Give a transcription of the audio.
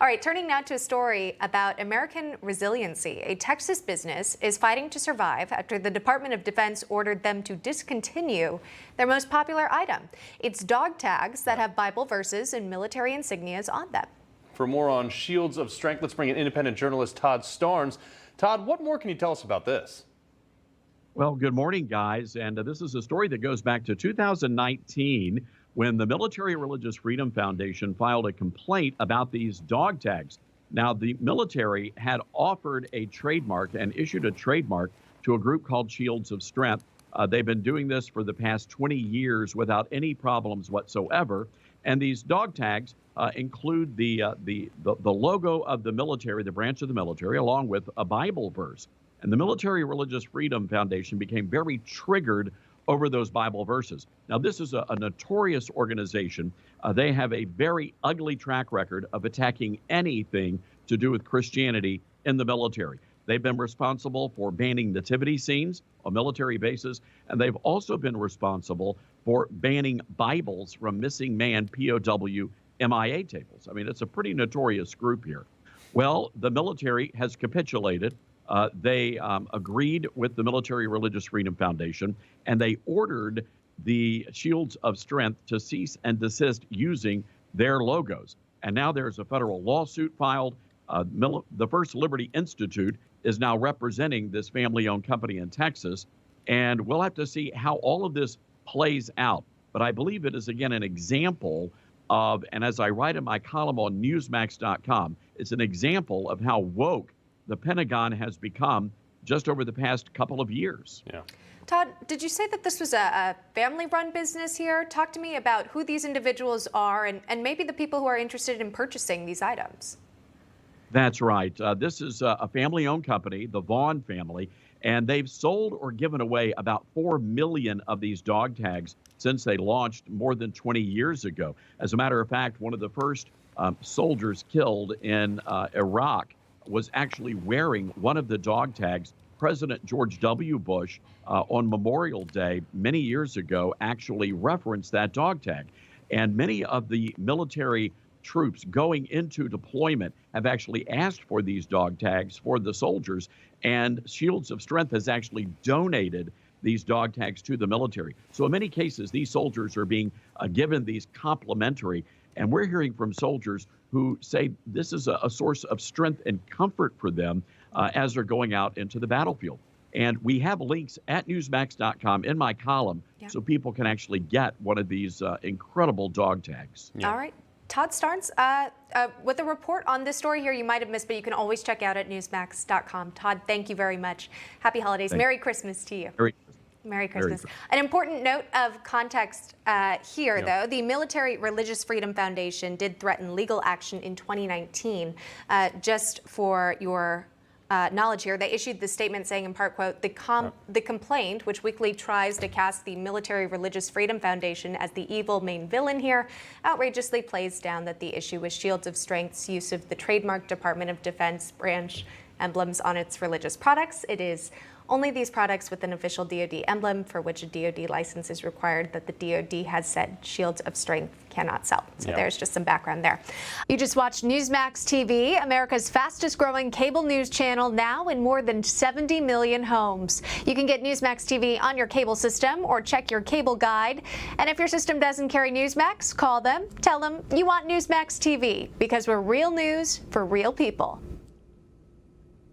All right, turning now to a story about American resiliency. A Texas business is fighting to survive after the Department of Defense ordered them to discontinue their most popular item. It's dog tags that have Bible verses and military insignias on them. For more on Shields of Strength, let's bring in independent journalist Todd Starnes. Todd, what more can you tell us about this? Well, good morning, guys. And this is a story that goes back to 2019 when the Military Religious Freedom Foundation filed a complaint about these dog tags. Now, the military had offered a trademark and issued a trademark to a group called Shields of Strength. They've been doing this for the past 20 years without any problems whatsoever. And these dog tags include the logo of the military, the branch of the military, along with a Bible verse. And the Military Religious Freedom Foundation became very triggered over those Bible verses. Now, this is a notorious organization. They have a very ugly track record of attacking anything to do with Christianity in the military. They've been responsible for banning nativity scenes on military bases, and they've also been responsible for banning Bibles from missing man POW MIA tables. I mean, it's a pretty notorious group here. Well, the military has capitulated. They agreed with the Military Religious Freedom Foundation, and they ordered the Shields of Strength to cease and desist using their logos. And now there's a federal lawsuit filed. The First Liberty Institute is now representing this family-owned company in Texas, and we'll have to see how all of this plays out. But I believe it is, again, an example of, and as I write in my column on Newsmax.com, it's an example of how woke the Pentagon has become just over the past couple of years. Yeah. Todd, did you say that this was a family-run business here? Talk to me about who these individuals are and maybe the people who are interested in purchasing these items. That's right. This is a family-owned company, the Vaughn family, and they've sold or given away about 4 million of these dog tags since they launched more than 20 years ago. As a matter of fact, one of the first soldiers killed in Iraq was actually wearing one of the dog tags. President George W. Bush on Memorial Day many years ago actually referenced that dog tag. And many of the military troops going into deployment have actually asked for these dog tags for the soldiers. And Shields of Strength has actually donated these dog tags to the military. So in many cases, these soldiers are being given these complimentary. And we're hearing from soldiers who say this is a source of strength and comfort for them as they're going out into the battlefield. And we have links at Newsmax.com in my column so people can actually get one of these incredible dog tags. Yeah. All right. Todd Starnes, with a report on this story here you might have missed, but you can always check out at Newsmax.com. Todd, thank you very much. Happy holidays. Thanks. Merry Christmas to you. Merry Christmas. Merry. An important note of context here, though, the Military Religious Freedom Foundation did threaten legal action in 2019. Just for your knowledge here, they issued the statement saying, in part, quote, the complaint, which weekly tries to cast the Military Religious Freedom Foundation as the evil main villain here, outrageously plays down that the issue was Shields of Strength's use of the trademark Department of Defense branch emblems on its religious products. It is only these products with an official DoD emblem for which a DoD license is required that the DoD has said Shields of Strength cannot sell. So there's just some background there. You just watched Newsmax TV, America's fastest growing cable news channel, now in more than 70 million homes. You can get Newsmax TV on your cable system or check your cable guide. And if your system doesn't carry Newsmax, call them, tell them you want Newsmax TV, because we're real news for real people.